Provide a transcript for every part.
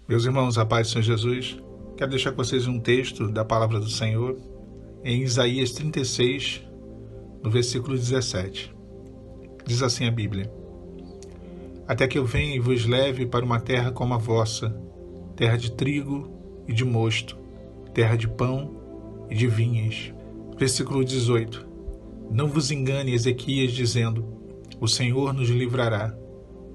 Meus irmãos, a paz do Senhor Jesus, quero deixar com vocês um texto da palavra do Senhor em Isaías 36, no versículo 17. Diz assim a Bíblia: Até que eu venha e vos leve para uma terra como a vossa, terra de trigo e de mosto, terra de pão e de vinhas. Versículo 18. Não vos engane, Ezequias, dizendo: O Senhor nos livrará.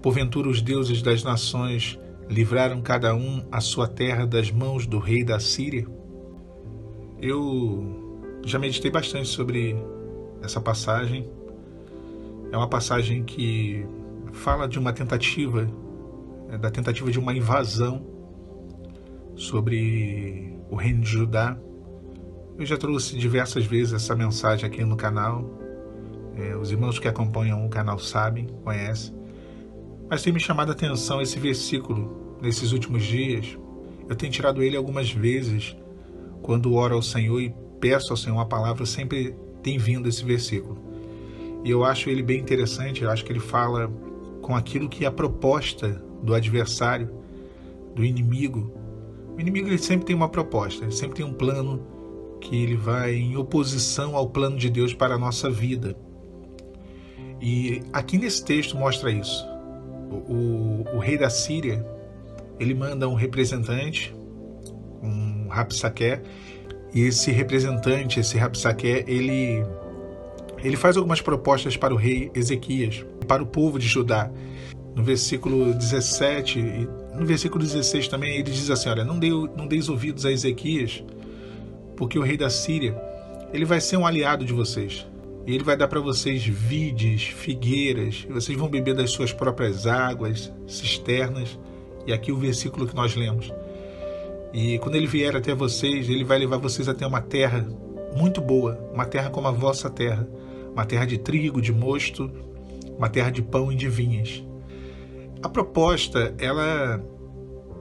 Porventura os deuses das nações livraram cada um a sua terra das mãos do rei da Síria? Eu já meditei bastante sobre essa passagem. É uma passagem que fala de uma tentativa, da tentativa de uma invasão sobre o reino de Judá. Eu já trouxe diversas vezes essa mensagem aqui no canal. Os irmãos que acompanham o canal sabem, conhecem. Mas tem me chamado a atenção esse versículo nesses últimos dias. Eu tenho tirado ele algumas vezes. Quando oro ao Senhor e peço ao Senhor uma palavra, sempre tem vindo esse versículo. E eu acho ele bem interessante. Eu acho que ele fala com aquilo que é a proposta do adversário, do inimigo. O inimigo, ele sempre tem uma proposta, ele sempre tem um plano que ele vai em oposição ao plano de Deus para a nossa vida. E aqui nesse texto mostra isso. O rei da Síria, ele manda um representante, um Rabsaqué, e esse representante, esse Rabsaqué, ele faz algumas propostas para o rei Ezequias, para o povo de Judá. No versículo 17 e no versículo 16 também, ele diz assim: olha, não deis ouvidos a Ezequias, porque o rei da Síria, ele vai ser um aliado de vocês. E ele vai dar para vocês vides, figueiras, e vocês vão beber das suas próprias águas, cisternas. E aqui o versículo que nós lemos. E quando ele vier até vocês, ele vai levar vocês até uma terra muito boa, uma terra como a vossa terra, uma terra de trigo, de mosto, uma terra de pão e de vinhas. A proposta, ela,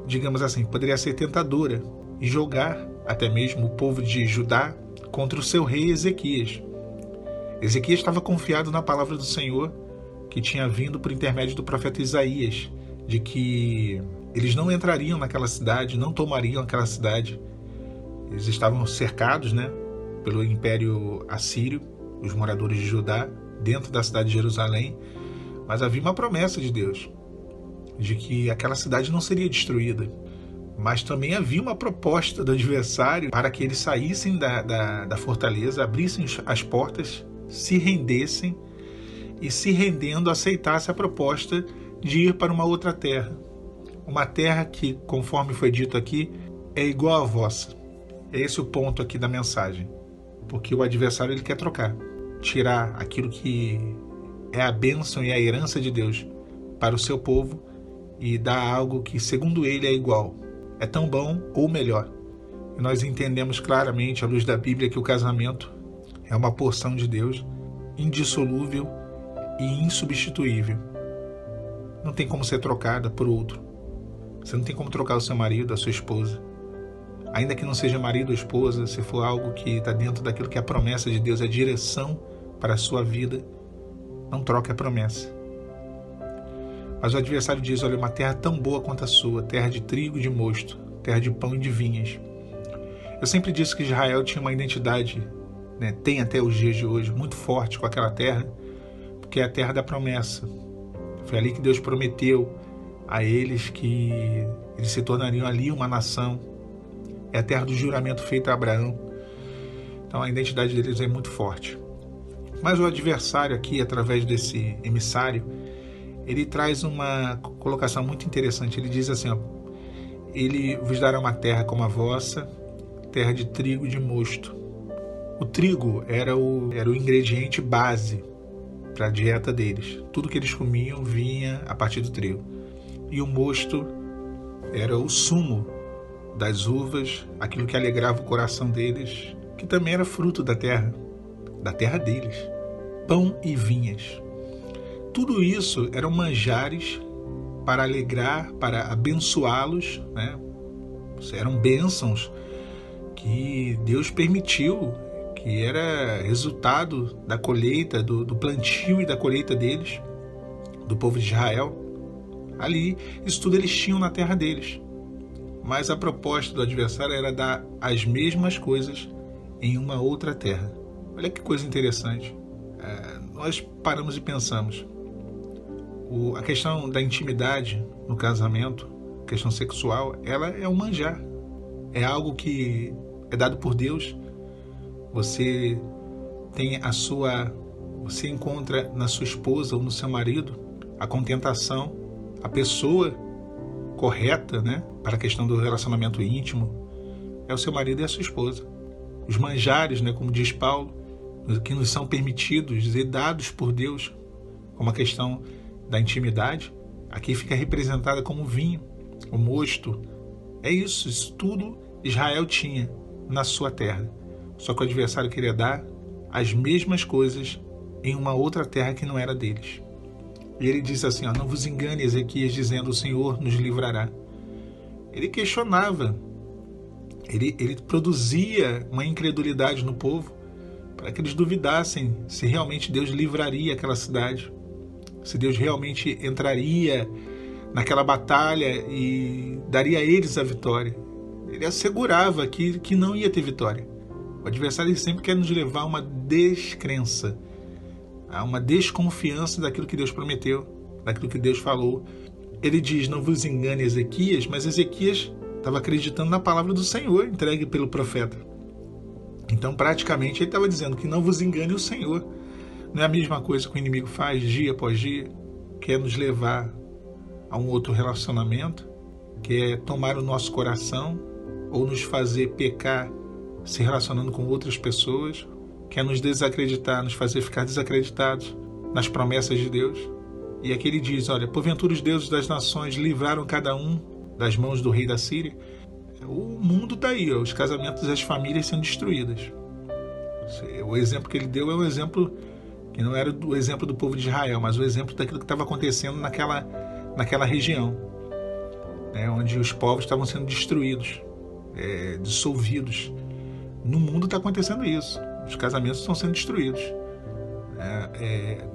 digamos assim, poderia ser tentadora e jogar até mesmo o povo de Judá contra o seu rei Ezequias. Ezequias estava confiado na palavra do Senhor, que tinha vindo por intermédio do profeta Isaías, de que eles não entrariam naquela cidade, não tomariam aquela cidade. Eles estavam cercados, pelo Império Assírio, os moradores de Judá, dentro da cidade de Jerusalém, mas havia uma promessa de Deus, de que aquela cidade não seria destruída. Mas também havia uma proposta do adversário para que eles saíssem da fortaleza, abrissem as portas, se rendessem e, se rendendo, aceitassem a proposta de ir para uma outra terra. Uma terra que, conforme foi dito aqui, é igual à vossa. É esse o ponto aqui da mensagem. Porque o adversário, ele quer trocar, tirar aquilo que é a bênção e a herança de Deus para o seu povo e dar algo que, segundo ele, é igual. É tão bom ou melhor. E nós entendemos claramente, à luz da Bíblia, que o casamento é uma porção de Deus, indissolúvel e insubstituível. Não tem como ser trocada por outro. Você não tem como trocar o seu marido, a sua esposa. Ainda que não seja marido ou esposa, se for algo que está dentro daquilo que é a promessa de Deus, a direção para a sua vida, não troque a promessa. Mas o adversário diz: olha, uma terra tão boa quanto a sua, terra de trigo e de mosto, terra de pão e de vinhas. Eu sempre disse que Israel tinha uma identidade, tem até os dias de hoje, muito forte com aquela terra, porque é a terra da promessa. Foi ali que Deus prometeu a eles que eles se tornariam ali uma nação. É a terra do juramento feito a Abraão. Então a identidade deles é muito forte. Mas o adversário aqui, através desse emissário, ele traz uma colocação muito interessante. Ele diz assim: ele vos dará uma terra como a vossa, terra de trigo e de mosto. O trigo era o ingrediente base para a dieta deles. Tudo que eles comiam vinha a partir do trigo. E o mosto era o sumo das uvas, aquilo que alegrava o coração deles, que também era fruto da terra deles. Pão e vinhas. Tudo isso eram manjares para alegrar, para abençoá-los, Eram bênçãos que Deus permitiu, que era resultado da colheita, do plantio e da colheita deles, do povo de Israel. Ali, isso tudo eles tinham na terra deles. mas a proposta do adversário era dar as mesmas coisas em uma outra terra. Olha que coisa interessante. Nós paramos e pensamos. A questão da intimidade no casamento, a questão sexual, ela é um manjar. É algo que é dado por Deus. Você encontra na sua esposa ou no seu marido a contentação, a pessoa correta, né, para a questão do relacionamento íntimo, é o seu marido e a sua esposa. Os manjares, né, como diz Paulo, que nos são permitidos e dados por Deus, como a questão da intimidade, aqui fica representada como vinho, o mosto. É isso tudo Israel tinha na sua terra. Só que o adversário queria dar as mesmas coisas em uma outra terra que não era deles. E ele diz assim, não vos engane, Ezequias, dizendo, o Senhor nos livrará. Ele questionava, ele produzia uma incredulidade no povo para que eles duvidassem se realmente Deus livraria aquela cidade, se Deus realmente entraria naquela batalha e daria a eles a vitória. Ele assegurava que não ia ter vitória. O adversário sempre quer nos levar a uma descrença, a uma desconfiança daquilo que Deus prometeu, daquilo que Deus falou. Ele diz, não vos engane, Ezequias, mas Ezequias estava acreditando na palavra do Senhor, entregue pelo profeta. Então, praticamente, ele estava dizendo que não vos engane o Senhor. Não é a mesma coisa que o inimigo faz dia após dia, quer nos levar a um outro relacionamento, quer tomar o nosso coração ou nos fazer pecar se relacionando com outras pessoas, quer nos desacreditar, nos fazer ficar desacreditados nas promessas de Deus. E aqui ele diz, olha, porventura os deuses das nações livraram cada um das mãos do rei da Síria. O mundo está aí, os casamentos e as famílias sendo destruídas. O exemplo que ele deu é um exemplo que não era o exemplo do povo de Israel, mas o exemplo daquilo que estava acontecendo naquela região, né, onde os povos estavam sendo destruídos, dissolvidos. No mundo está acontecendo isso. Os casamentos estão sendo destruídos.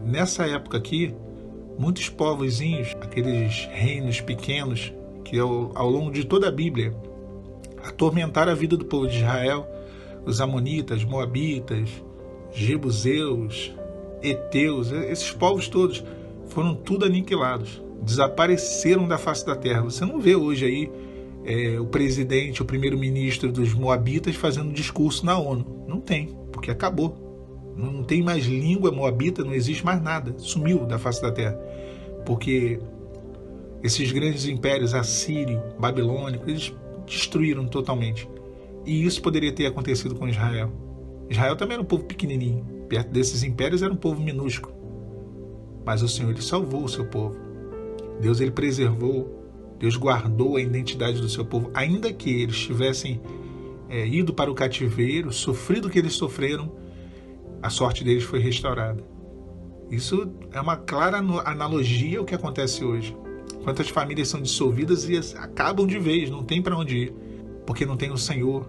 Nessa época aqui, muitos povozinhos, aqueles reinos pequenos, que ao longo de toda a Bíblia atormentaram a vida do povo de Israel, os amonitas, moabitas, jebuseus, heteus, esses povos todos foram tudo aniquilados, desapareceram da face da terra. Você não vê hoje aí o presidente, o primeiro-ministro dos moabitas fazendo discurso na ONU. Não tem, porque acabou. Não tem mais língua moabita, não existe mais nada. Sumiu da face da terra. Porque esses grandes impérios, assírio, babilônico, eles destruíram totalmente. E isso poderia ter acontecido com Israel. Israel também era um povo pequenininho. Perto desses impérios era um povo minúsculo. Mas o Senhor, ele salvou o seu povo. Deus, ele preservou. Deus guardou a identidade do seu povo. Ainda que eles tivessem ido para o cativeiro, sofrido o que eles sofreram, a sorte deles foi restaurada. Isso é uma clara analogia ao que acontece hoje. Quantas famílias são dissolvidas e acabam de vez, não tem para onde ir, porque não tem o Senhor.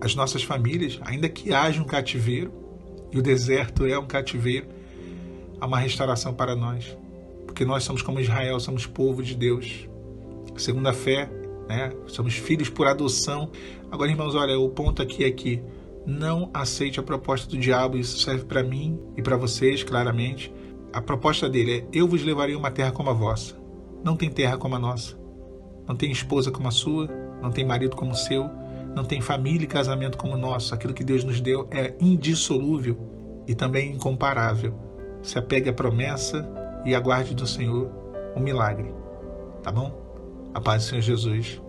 As nossas famílias, ainda que haja um cativeiro, e o deserto é um cativeiro, há uma restauração para nós, porque nós somos como Israel, somos povo de Deus, segundo a fé, né? Somos filhos por adoção. Agora, irmãos, olha, o ponto aqui é que não aceite a proposta do diabo. Isso serve para mim e para vocês, claramente. A proposta dele é: eu vos levarei a uma terra como a vossa. Não tem terra como a nossa. Não tem esposa como a sua. Não tem marido como o seu. Não tem família e casamento como o nosso. Aquilo que Deus nos deu é indissolúvel e também incomparável. Se apegue à promessa e aguarde do Senhor um milagre. Tá bom? A paz do Senhor Jesus